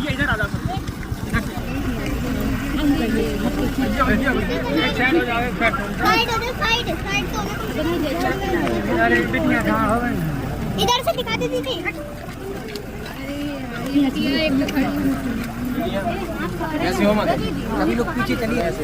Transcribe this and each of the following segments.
ये इधर आ जाओ इधर से दिखा दीजिए थी। ऐसे हो मत सभी लोग पीछे चलिए ऐसे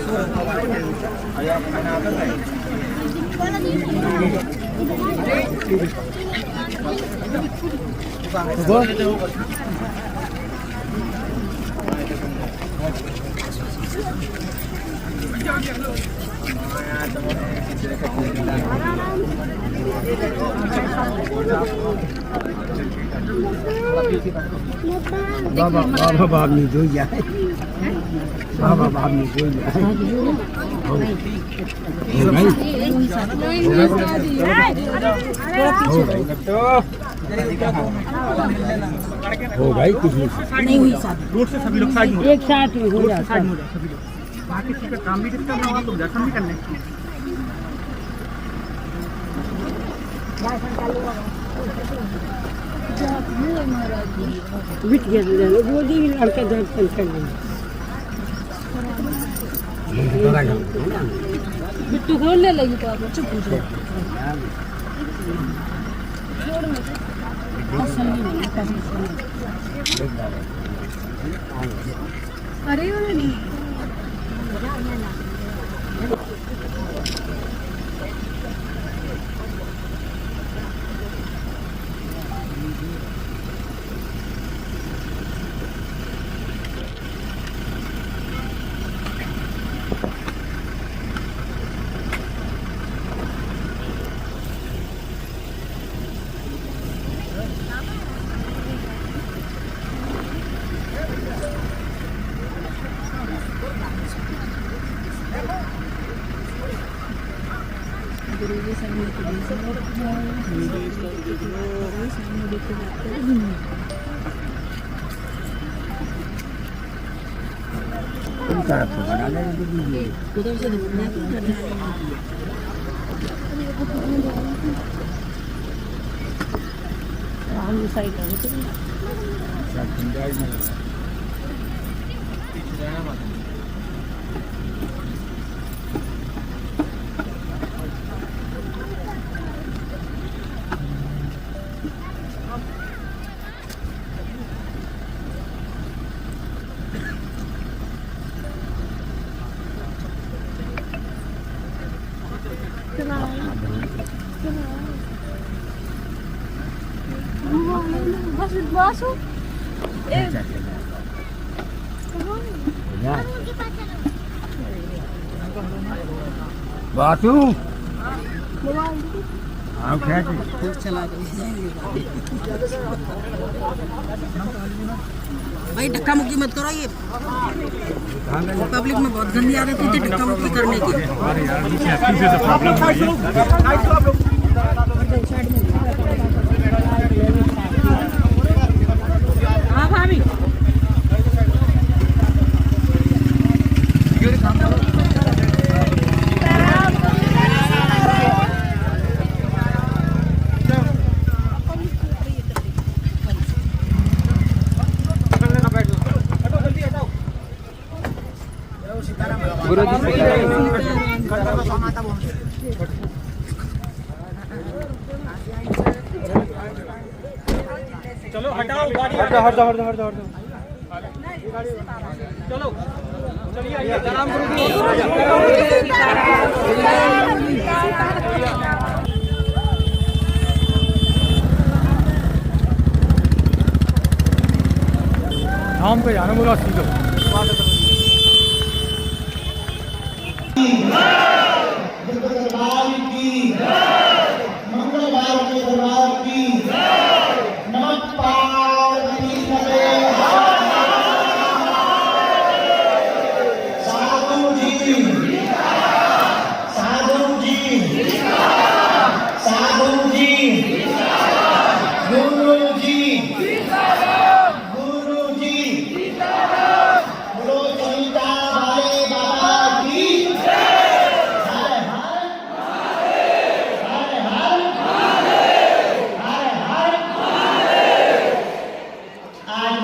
बाबा बाबा बाप नहीं जो जाए बाबा बाप नहीं जो जाए हो भाई कुछ नहीं हुई शादी रोड से सभी लोग साइड में एक साथ में हो जाए साइड में सभी लोग बाकी किसी का काम भी डिस्टर्ब ना हो तो दर्शन भी करने बिट गया वो जी लड़के दर्शन कर बिट्टू खोल ले लगी तो आप चुप हो जाओ अरे नहीं बासु बासु भाई धक्का मुक्की मत करो, ये पब्लिक में बहुत गंदी आदत होती है धक्का मुक्की करने की। हाँ भाभी गुरु जी चलो हटाओ गाड़ी हट जाओ चलो चलिए राम शाम को जाना बोला सीधो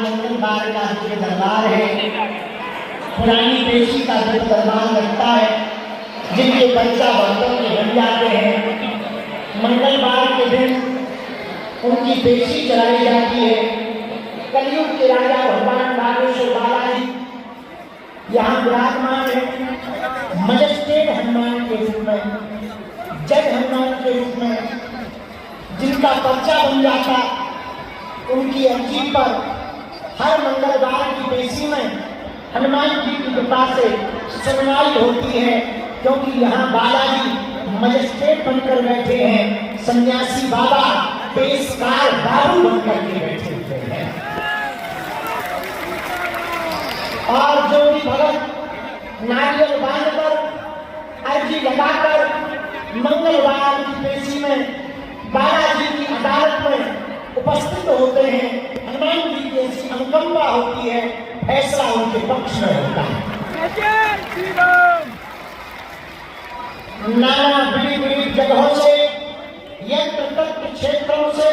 मंगलवार का जो दरबार है, पुरानी पेशी का जो दरबार लगता है, जिनके बच्चा भक्तों के बन जाते हैं, मंगलवार के दिन उनकी पेशी चलाई जाती है। कलयुग के राजा भगवान बागेश्वर बालाजी यहाँ विराजमान है, मजिस्ट्रेट हनुमान के रूप में, जज हनुमान के रूप में। जिनका पर्चा बन जाता, उनकी अर्जी पर हर मंगलवार की पेशी में हनुमान जी की कृपा से सुनवाई होती है, क्योंकि यहाँ बालाजी मजिस्ट्रेट बनकर बैठे हैं, सन्यासी बाबा पेशकार दारू बनकर के बैठे हुए हैं। और जो भी भगत नारियल बांधकर अर्जी लगाकर मंगलवार की पेशी में बालाजी की अदालत में उपस्थित होते हैं, हनुमान जी की ऐसी अनुकंपा होती है, फैसला उनके पक्ष में होता है। नाना विविध जगहों से, यंत्र तत्व क्षेत्रों से,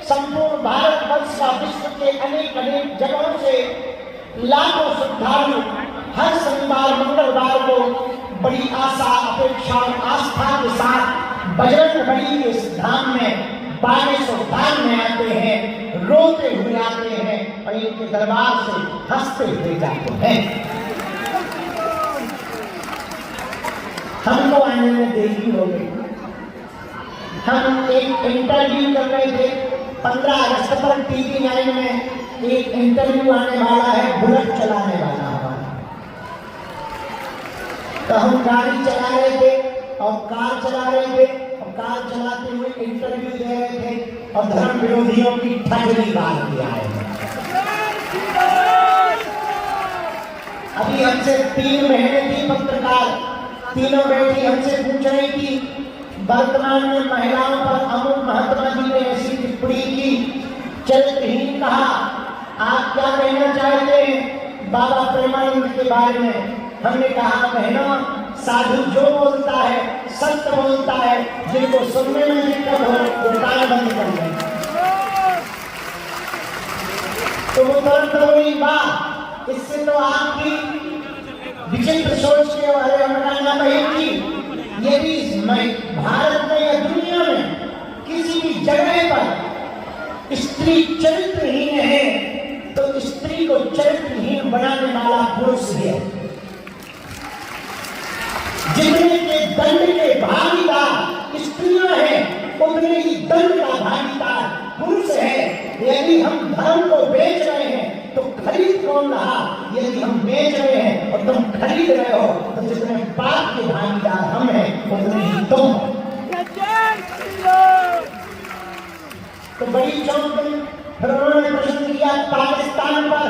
संपूर्ण भारतवर्ष का विश्व के अनेक अनेक जगहों से लाखों श्रद्धालु हर शनिवार मंगलवार को बड़ी आशा, अपेक्षा और आस्था के साथ बजरंगबली के इस धाम में, बागेश्वर धाम में आते हैं, रोते हुए आते हैं और इनके दरबार से हंसते हुए जाते हैं। हमको आने में देरी हो गई। हम एक इंटरव्यू कर रहे थे, 15 अगस्त पर टीवी 9 में एक इंटरव्यू आने वाला है, बुलेट चलाने वाला हमारा। तो हम गाड़ी चला रहे थे और कार चला रहे थे, और कार चलाते हुए इंटरव्यू दे रहे थे और धर्म विरोधियों की ठगली बात किया है। अभी हमसे 3 महीने थी पत्रकार, तीनों बेटी हमसे पूछ रही थी, वर्तमान में महिलाओं पर अमूल महात्मा जी ने ऐसी टिप्पणी की, चरित्रहीन कहा, आप क्या कहना चाहते हैं बाबा प्रेमानंद के बारे में? हमने कहा, बहनों, साधु जो बोलता है सत्य बोलता है, जिनको सुनने में दिक्कत हो वो कान बंद कर लें। तो वो तुरंत बोली, वाह, इससे तो आपकी विचित्र सोच के बारे में कहना बहेगी। यदि भारत में या दुनिया में किसी भी जगह पर स्त्री चरित्रहीन है, तो स्त्री को चरित्रहीन बनाने वाला पुरुष है। जितने के दंड के भागीदार स्त्रियां हैं, उतने ही दंड का भागीदार पुरुष है। यदि हम धर्म को बेच रहे हैं तो खरीद कौन रहा? यदि हम बेच रहे हैं और तुम खरीद रहे हो, तो जितने पाप के भागीदार हम हैं, उतने ही तुम। तो बड़ी चौंक गई। फिर उन्होंने प्रश्न किया, पाकिस्तान पर?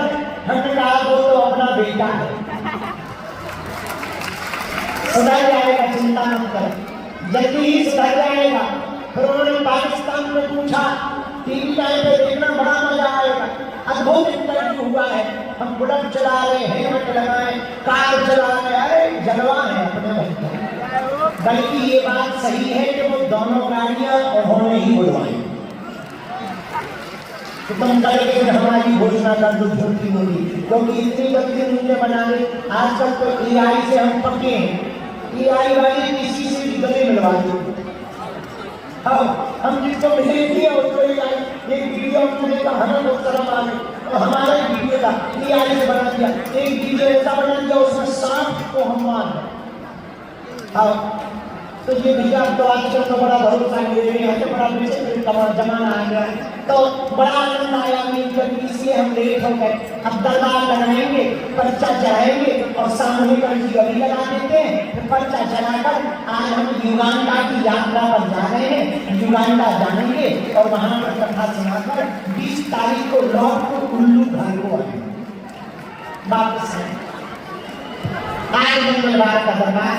हमने कहा, वो तो अपना बेटा है, सुधर जाएगा, चिंता मत कर, जल्दी ही सुधर जाएगा। फिर उन्होंने पाकिस्तान में पूछा, टीवी टाइम पे देखना बड़ा मजा आएगा, अद्भुत इंटरव्यू हुआ है, हम बुलेट चला रहे, हेलमेट लगाए, कार चला रहे, अरे जलवा है अपने भाई। बल्कि ये बात सही है कि वो दोनों गाड़ियां उन्होंने ही बुलवाई। तो तुम करके हमारी घोषणा कर दो झूठी होगी, क्योंकि इतनी गंदी नीचे बना ले। आजकल तो AI से हम पक्के हैं, AI वाली किसी से भी गले मिलवा दो। हम जिसको भेज दिया उसको एक वीडियो हमने देखा, हमें बहुत शर्म आ गई, और हमारा एक वीडियो था AI से बना दिया, एक वीडियो ऐसा बना दिया उसमें सांप को हम मार। तो ये भैया तो आजकल तो बड़ा भरोसा ले रहे हैं, बड़ा जमाना आ गया, तो बड़ा आनंद आया हमें, इसलिए हम लेट हो गए। अब दरबार लगाएंगे, पर्चा चढ़ाएंगे और सामूहिक अर्जी अभी लगा देते हैं, फिर पर्चा चढ़ाकर आज हम युगांडा की यात्रा पर जा रहे हैं, युगांडा जाएंगे और वहां पर कथा सुनाकर 20 तारीख को लौट को कुल्लू घर को आएंगे वापस। आज मंगलवार का दरबार,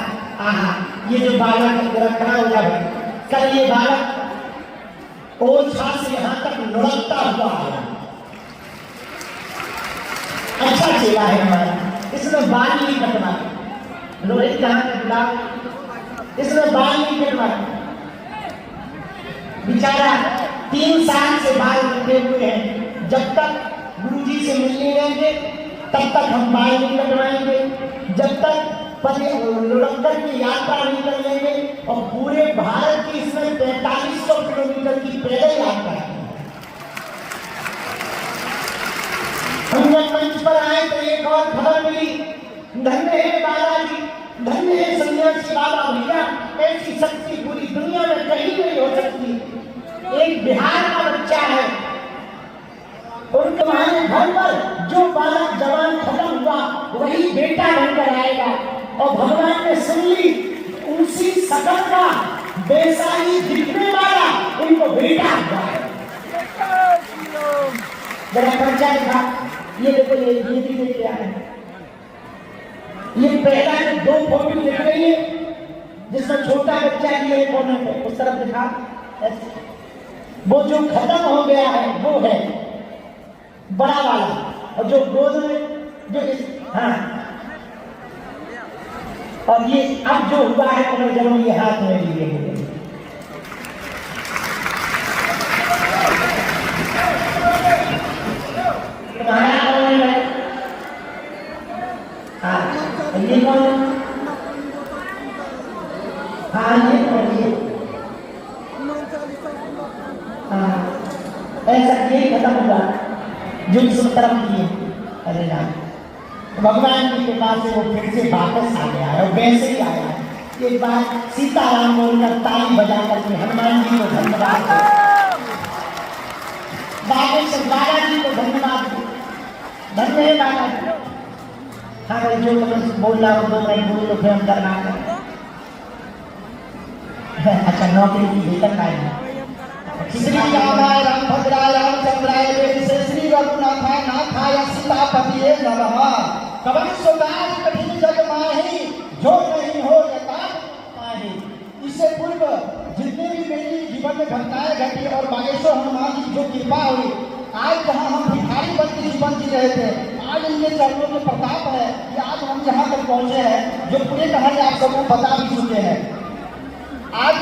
ये जो बालक रखा हुआ है, कल ये बालक ओछा से यहाँ तक लुढ़कता हुआ आया। अच्छा चेला है हमारा, इसने बाल नहीं कटवाए, रोहित कहाँ कटवा, इसने बाल नहीं कटवाए, बेचारा 3 साल से बाल रखे हुए हैं। जब तक गुरुजी जी से मिलने जाएंगे तब तक हम बाल नहीं कटवाएंगे, जब तक लुढ़ककर की यात्रा नहीं कर लेंगे। और पूरे भारत की इसमें 4500 किलोमीटर की पैदल यात्रा है। हम जब मंच पर आए तो एक और खबर मिली, धन्य है बालाजी, धन्य है सन्यासी बाबा भैया, ऐसी शक्ति पूरी दुनिया में कहीं नहीं हो सकती। एक बिहार का बच्चा है, उनके हमारे घर पर जो बालक जवान खत्म हुआ वही बेटा बनकर आएगा। और भगवान ने सुन ली, उसी शकल का वैसा ही दिखने वाला उनको बेटा हुआ है। जरा पर्चा दिखा, ये देखो, ये भी क्या है, ये पहला जो 2 फोटो दिख रही है जिसमें छोटा बच्चा लिए कोने पे, उस तरफ दिखा, वो जो खत्म हो गया है वो है बड़ा वाला, और जो गोद में जो हाँ, और ये अब जो हुआ है पुनर्जन्म ये हाथ में लिए हुए। तुम्हारा कौन है? हाँ, ये कौन? हाँ, ये कौन? ये हाँ, ऐसा ये खत्म हुआ जो इस तरफ किए। अरे राम, भगवान की कृपा से वो फिर से वापस आ गया है और वैसे ही आया है। एक बार सीताराम बोलकर ताली बजा करके हनुमान जी को धन्यवाद दो, बागेश्वर बाबा जी को धन्यवाद दो, धन्य है बाबा जी। हाँ भाई, जो तुम बोल रहा हो 2 मिनट बोल लो, फिर हम करना है। अच्छा, नौकरी की वेतन का है। श्री रामाय रामभद्राय रामचंद्राय वेद श्री रघुनाथाय नाथाय सीतापतिये नमः। कवन सुदास कठिन जग माहि, जो नहीं हो यथार्थ पाहि। इससे पूर्व जितने भी मेरी जीवन में घटनाएं घटी और बागेश्वर हनुमान जी जो कृपा हुई, आज जहाँ हम भिखारी बन के जीवन जी रहे थे, आज इनके चरणों में प्रताप है कि आज हम जहाँ तक पहुँचे हैं, जो पूरी कहानी आप सबको बता भी चुके हैं। आज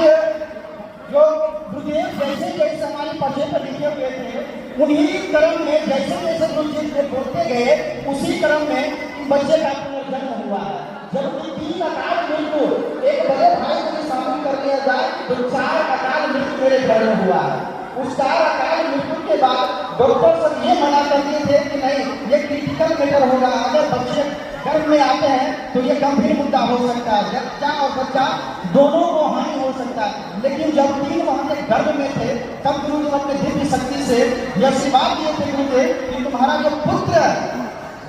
जो गुरुदेव जैसे जैसे हमारे पर्चे पर लिखे हुए थे, उन्हीं क्रम में जैसे जैसे गुरुदेव से बोलते गए, उसी क्रम में बच्चे का पुनर्जन्म हुआ है। जब 3 अकाल मृत्यु एक बड़े भाई को शामिल कर लिया जाए तो 4 अकाल मृत्यु मेरे घर में हुआ है। उस 4 अकाल मृत्यु के बाद डॉक्टर सब ये मना कर दिए थे कि नहीं, ये क्रिटिकल मैटर होगा, अगर बच्चे गर्भ में आते हैं तो ये गंभीर मुद्दा हो सकता है, बच्चा और बच्चा दोनों को हानि हो सकता है। लेकिन जब 3 महीने गर्भ में थे तब गुरुदेव अपने दिव्य शक्ति से यह आशीर्वाद दिए थे गुरुदेव कि तुम्हारा जो पुत्र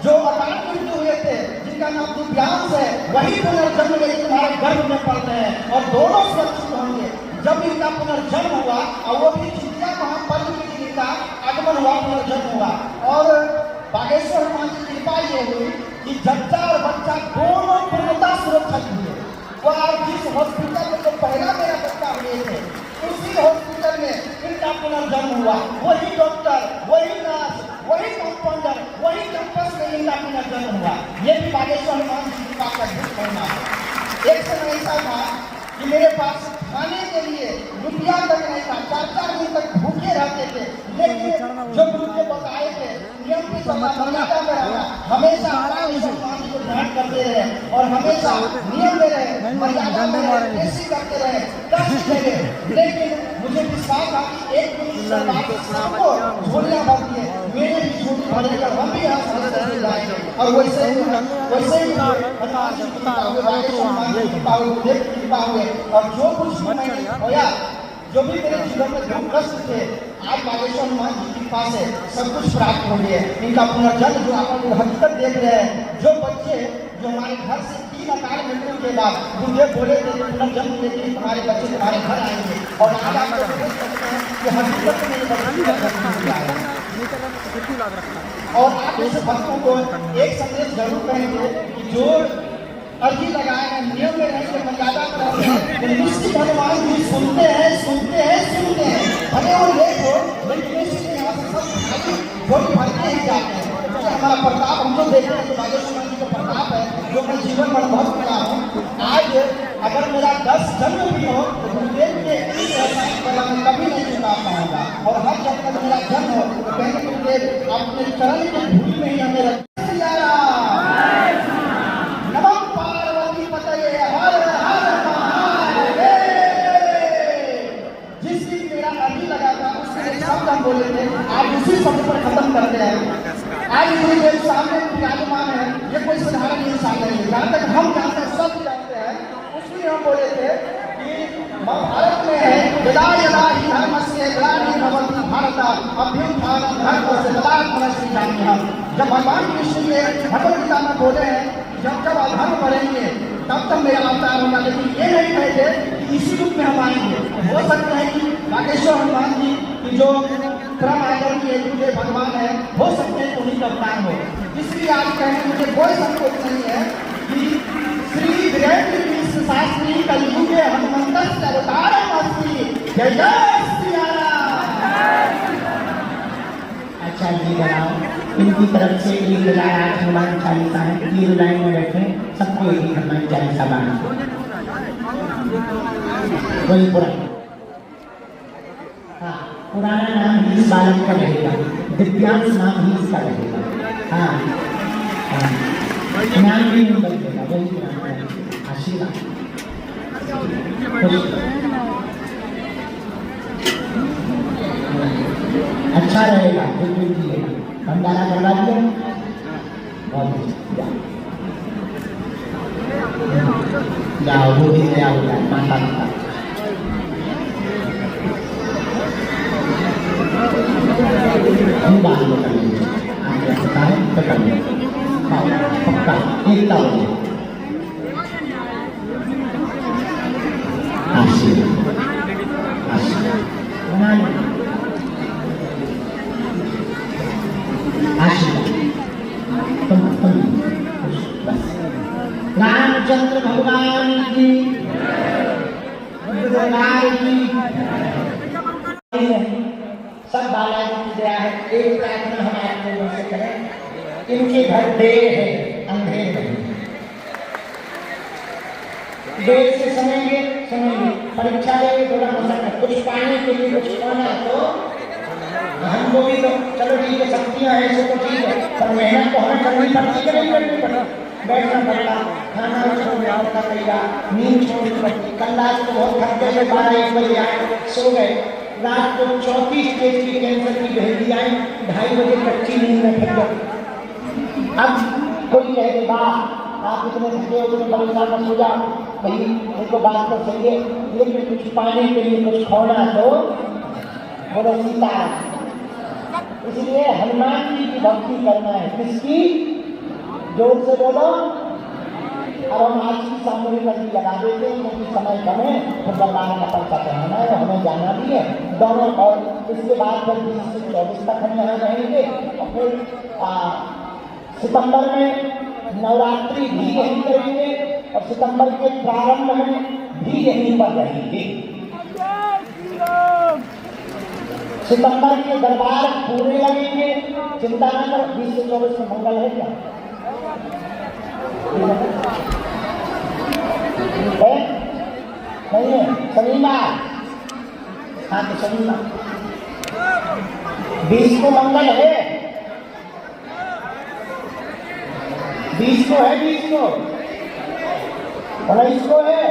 जो अकाल मृत्यु हुए थे, जिनका नाम दिव्यांश है, वही पुनर्जन्म लेकर तुम्हारे गर्भ में पड़ते हैं और दोनों सुरक्षित होंगे। जब इनका पुनर्जन्म हुआ और वो भी चिंतिया महापर्व की इनका आगमन हुआ, पुनर्जन्म हुआ, और बागेश्वर हनुमान की कृपा ये हुई कि जच्चा और बच्चा दोनों पूर्णतः सुरक्षित हुए। और जिस हॉस्पिटल में जो पहला मेरा बच्चा हुए थे, उसी हॉस्पिटल में इनका पुनर्जन्म हुआ। वही डॉक्टर, वही नर्स, वही कंपाउंडर, वही कैंपस में इनका पुनर्जन्म हुआ। ये भी बागेश्वर हनुमान जी की कृपा का अद्भुत महिमा है। एक समय ऐसा था कि मेरे पास खाने के लिए रुपया तक नहीं था, 4-4 दिन तक भूखे रहते थे। लेकिन जो गुरु ने बताए थे नियम की मर्यादा में रहना, हमेशा हनुमान जी को ध्यान करते रहे और हमेशा नियम में रहे, मर्यादा में रहे, ऐसी करते रहे, कष्ट देंगे। लेकिन मुझे विश्वास था कि एक दिन सबको झोलियां भरती है, मेरे भी झोली भरेगा, हम भी यहाँ समझते जाएंगे। और वैसे ही हनुमान जी की कृपा हुई, बागेश्वर हनुमान जी की कृपा हुई, गुरुदेव की कृपा हुई। और जो कुछ मैंने होया, जो भी मेरे जीवन में दुख कष्ट थे, आज बागेश्वर हनुमान जी की कृपा से सब कुछ प्राप्त हो गया। इनका पुनर्जन्म जो आप लोग हकीकत देख रहे हैं, जो बच्चे जो हमारे घर से 3 अकाल मृत्यु के बाद गुरुदेव बोले थे पुनर्जन्म लेके तुम्हारे बच्चे तुम्हारे घर आएंगे, और आज आप लोग देख सकते हैं कि हकीकत में और आप जैसे भक्तों को एक संदेश जरूर कहेंगे कि जो अर्जी लगाए हैं, नियम में रहेंगे, मर्यादा में रहेंगे, निश्चित हनुमान जी सुनते हैं, सुनते हैं, सुनते हैं। भले वो लेट हो, लेकिन निश्चित यहाँ से सब भोग भरते ही जाते हैं। हमारा प्रताप हम लोग देख रहे हैं, जो बागेश्वर हनुमान जी का प्रताप है, जो मैं जीवन में अनुभव किया हूँ। आज अगर मेरा 10 जन्म भी हो तो गुरुदेव के इस एहसास पर मैं कभी नहीं चुका पाऊंगा। और हर जब तक मेरा जन्म हो तो कहेंगे गुरुदेव अपने चरण की धूल में ही हमें रख। नमः पार्वती पतये हर हर महादेव। जिस दिन मेरा अभी लगा था उससे शब्द हम बोले थे, आज उसी शब्द पर खत्म करते हैं। आज गुरुदेव सामने विराजमान है, ये कोई साधारण इंसान नहीं है। जहाँ तक हम जानते हैं, सब जानते हैं, उसमें हम बोले थे कि महाभारत में है यदा यदा हि धर्मस्य ग्लानिर्भवति भवति भारत अभ्युत्थानं धर्मस्य तदात्मनः सृजाम्यहम्। जब भगवान कृष्ण ने भगवद गीता में बोले हैं जब जब अधर्म बढ़ेंगे तब तक मेरा अवतार होगा, लेकिन ये नहीं कहते कि इसी रूप में हम आएंगे। हो सकता है कि नागेश्वर हनुमान जी की जो क्रम आकर के गुरुदेव भगवान है, हो सकते हैं उन्हीं का अवतार हो। इसलिए आज कहने मुझे कोई संकोच नहीं है कि श्री वीरेंद्र मिश्र शास्त्री कलियुगे हनुमंतस्य अवतारम् अस्ति। जय जय श्री राम। अच्छा जी बनाओ, इनकी तरफ से एक आज हनुमान चालीसा है, ये लाइन में बैठे सबको एक हनुमान चालीसा गाना वही पुराना। हाँ, पुराना नाम ही इस बालक का रहेगा, दिव्यांश नाम ही इसका रहेगा। हाँ हाँ, नाम भी नहीं बदलेगा, वही पुराना आशीर्वाद। अच्छा रहेगा, बिल्कुल दिएगा। भंडारा करवा दिया, बहुत अच्छा। जाओ, वो भी नया हो जाए माता पिता। हम बात में कर लेंगे, आपको पता है तो कर लेंगे। हाँ पक्का एकता हो जाए। आशीर्वाद आशीर्वाद बना लो, आशीर्वाद तुम रामचंद्र भगवान की सब बालाजी की दया है। एक प्रार्थना हम आप लोगों से करें, इनके घर देर है, अंधेर नहीं। देर से सुनेंगे परीक्षा लेंगे, थोड़ा मसक कुछ पाने के लिए कुछ खाना तो हमको भी तो चलो ठीक है, शक्तियाँ हैं ऐसे तो ठीक है, पर मेहनत तो हमें करनी पड़ती है, नहीं करनी पड़ती, बैठना पड़ता, खाना छोड़ना पड़ेगा, नींद छोड़नी पड़ती। कल रात को बहुत थक गए, 12-1 बजे आए, सो गए। रात को 34 स्टेज की कैंसर की बेहदी आई, 2:30 बजे कच्ची नींद में फिर गए। अब कोई कहे कि वाह आप इतने थके हो, इतने परेशान मत हो जाओ, भाई उनको बात कर सही है, लेकिन कुछ पाने के लिए कुछ खोना तो बोलो सीता। इसलिए हनुमान जी की भक्ति करना है। किसकी? जोर से बोलो। अब हम आज की सामूहिक अर्जी लगा देते हैं क्योंकि समय कम है, तो बरबाद का पर्चा पढ़ाना है, हमें जाना भी है दोनों। और इसके बाद फिर 20 से 24 तक हम यहाँ रहेंगे और फिर सितंबर में नवरात्रि भी यहीं करेंगे और सितंबर के प्रारंभ में भी यहीं पर रहेंगे। सितंबर के दरबार पूरे लगेंगे, चिंता न करो। 20 से 24 में मंगल है क्या? नहीं है, शनिवार। हाँ तो शनिवार 20 को मंगल है, 20 को है, 20 को 19 को है,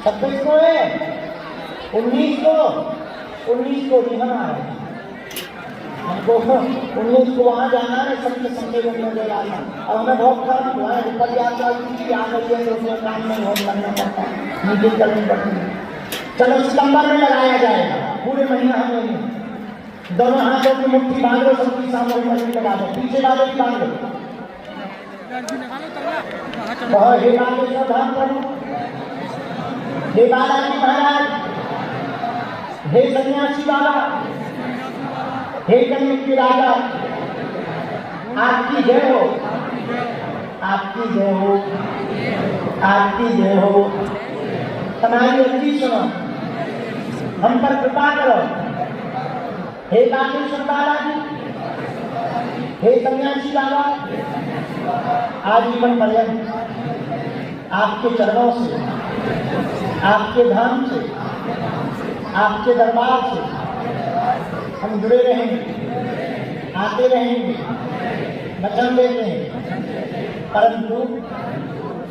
26 को है, 19 को भी हम आए। हमको 19 को वहाँ जाना है, सबके सम्मेलन में जाना। और हमें बहुत काम हुआ है, ऊपर यात्रा की आ गई है तो उसमें काम नहीं हो लगना पड़ता, मीटिंग करनी पड़ती है। चलो सितंबर में लगाया जाएगा, पूरे महीना हम नहीं। दोनों हाथों की मुट्ठी बांध लो, सबकी सामूहिक अर्जी लगा दो, पीछे वाले भी बांध लो। बहुत हे बालेश्वर धाम प्रभु, हे बालाजी महाराज, हे सन्यासी बाबा, हे कलयुग के राजा, आपकी जय हो, आपकी जय हो, आपकी जय हो। हमारी अर्जी सुनो, हम पर कृपा करो। हे नागेश्वर बालाजी, हे सन्यासी बाबा, आजीवन पर्यंत आपके चरणों से, आपके धाम से, आपके दरबार से हम जुड़े रहेंगे, आते रहेंगे, वचन देते हैं, परंतु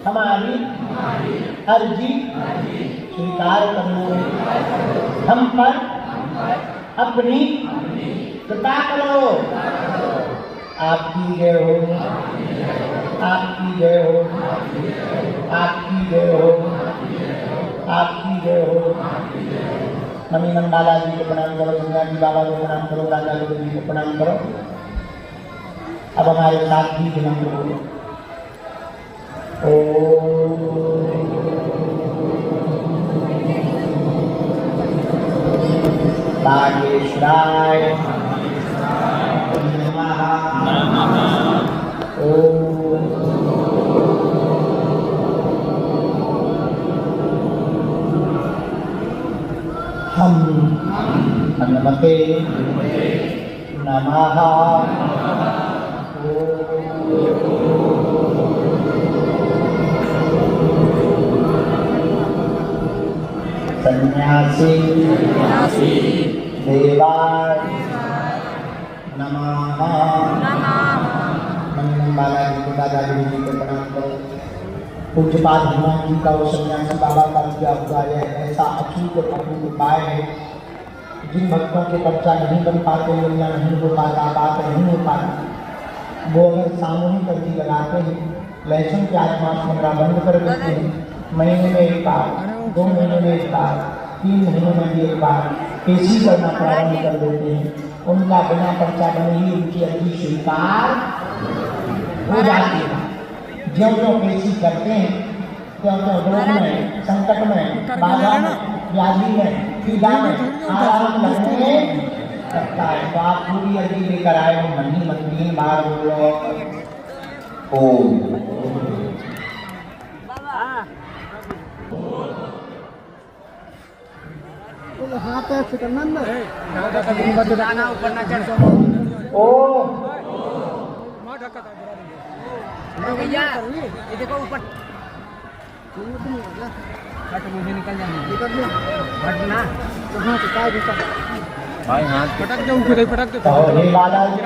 हमारी अर्जी स्वीकार करना, हम पर अपनी कृपा करो। आपकी जय हो, आपकी जय हो, आपकी जय हो, आपकी जय हो। मम्मी मन बाला जी को प्रणाम करो, सन्यासी बाबा को प्रणाम करो, राजा जी को प्रणाम करो। अब हमारे साथ भी मंत्र बोलो। बागेश्वराय नमः। हम हनुमते नमः। सन्यासी देवाय नमः। मंगल बाला जी को, दादा जी को प्रणाम करो। पूज्यपाद हनुमान जी का और सन्यासी बाबा का किया हुआ है ऐसा अचूक और अपूर्व उपाय है। जिन भक्तों के पर्चा नहीं बन पाते या नहीं हो पाता, बात नहीं हो पाती, वो अगर सामूहिक अर्जी लगाते हैं, लहसुन प्याज मांस मंगरा बंद कर देते हैं, महीने में एक बार, 2 महीने में एक बार, 3 महीने में एक बार पेशी करना प्रारंभ कर देते हैं, उनका बिना पर्चा बने ही उनकी अर्जी स्वीकार हो जाती है। ज्यों ज्यों पेशी करते हैं त्यों त्यों रोग में, संकट में, बाधा में, व्याधि में, पीड़ा में आराम लगने लगता है। तो आप पूरी अर्जी लेकर आए हो, मन ही मन 3 बार बोलो ओम। हाथ है सिकंदर है ओ भैया ये देखो ऊपर कट मुझे निकल जाएंगे हटना कहाँ से क्या दिखा भाई हाथ पटक दो, ऊपर पटक दो। हे बालाजी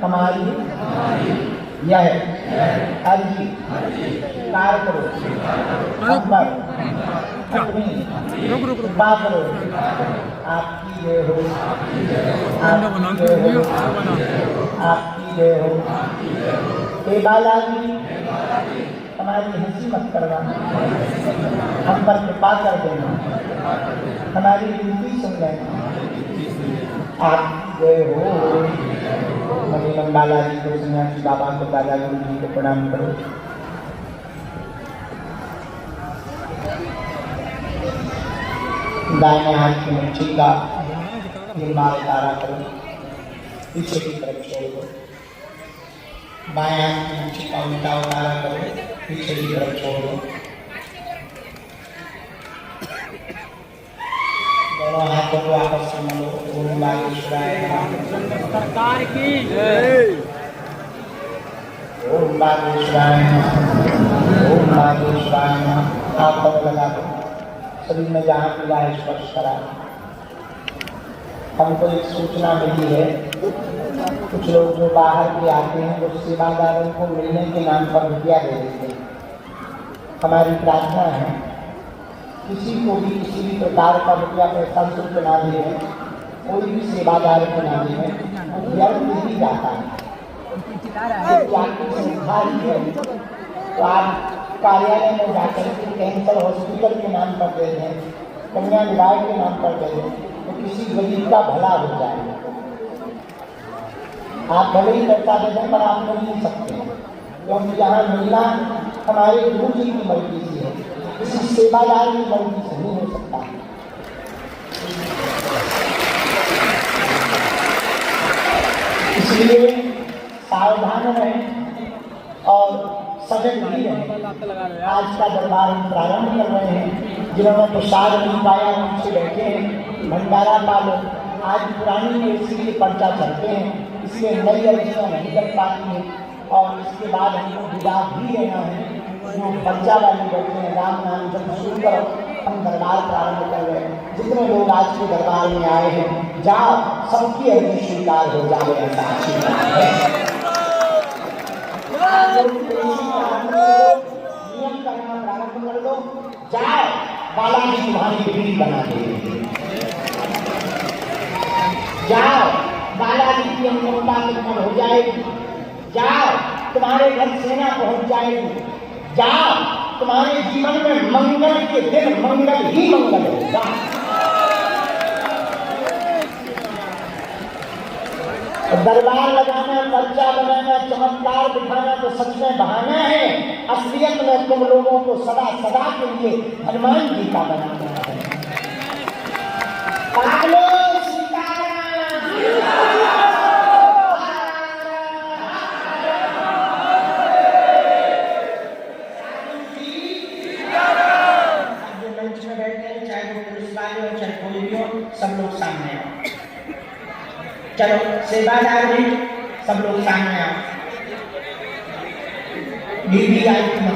हमारी यह अर्जी कार करो, अकबर अपनी कृपा करो। आपकी जय हो, आपकी जय हो, आपकी जय हो। हे बालाजी हमारी हंसी मत करवाना, हम पर कृपा कर देना, हमारी विनती सुन लेना। आपकी जय हो। मणिमन बालाजी को, सन्यासी बाबा को, दादा जी को प्रणाम करो। दाहिने हाथ की मुट्ठी का निर्माण उतारा करो, पीछे की तरफ छोड़ दो। बाएं हाथ की मुट्ठी का उल्टा उतारा करो, पीछे की तरफ छोड़ दो। दोनों हाथों को आपस में मलो। ओम बागेश्वराय नमः। सरकार की ओम बागेश्वराय नमः। ओम बागेश्वराय नमः। आप पग लगा दो, शरीर में जहाँ पीड़ा है स्पर्श करा। हमको एक सूचना मिली है, कुछ लोग जो बाहर के आते हैं वो सेवादारों को मिलने के नाम पर रुपया दे देते हैं। हमारी प्रार्थना है किसी को भी किसी भी प्रकार का रुपया पैसा शुल्क ना दें, कोई भी सेवादार को ना दें, वो व्यर्थ ही जाता है। तो आप कार्यालय में जाकर के कैंसर हॉस्पिटल के नाम पर दे दें, कन्या विवाह के नाम पर दे दें, तो किसी गरीब का भला हो जाएगा। आप भले ही पैसा दे दें पर आप मिल नहीं सकते, क्योंकि यहाँ मिलना हमारे गुरु जी की मर्जी से है, किसी सेवादार की मर्जी से नहीं हो सकता। इसलिए सावधान रहें और सजग भी रहें। आज का दरबार हम प्रारंभ कर रहे हैं। जिन्होंने प्रसाद नहीं पाया उनसे बैठे हैं, भंडारा पालो। आज पुरानी पेशी के पर्चा चलते हैं, इसलिए नई अर्जियाँ नहीं कर पाती हैं। और इसके बाद हमको विदा भी लेना है। जो बच्चा वाले बैठे हैं राम नाम जब शुरू करो, हम दरबार प्रारंभ कर रहे हैं। जितने लोग आज के दरबार में आए हैं, जाओ सबकी अर्जी स्वीकार हो जाए, ऐसा आशीर्वाद है। नियम करना प्रारंभ कर दो, जाओ बालाजी तुम्हारी बिगड़ी बना देंगे, जाओ बालाजी की अनुकंपा तुम्हारी हो जाएगी, जाओ तुम्हारे घर सेना पहुंच जाएगी, जाओ तुम्हारे जीवन में मंगल के दिन मंगल ही मंगल होगा। दरबार लगाना, पर्चा बनाना, चमत्कार दिखाना तो सच में बहाना है। असलियत में तुम लोगों को सदा सदा के लिए हनुमान जी का बनाना है। सब लोग सामने आओ, चलो सेवादार भी सब लोग सामने आओ, बीबी आई तुम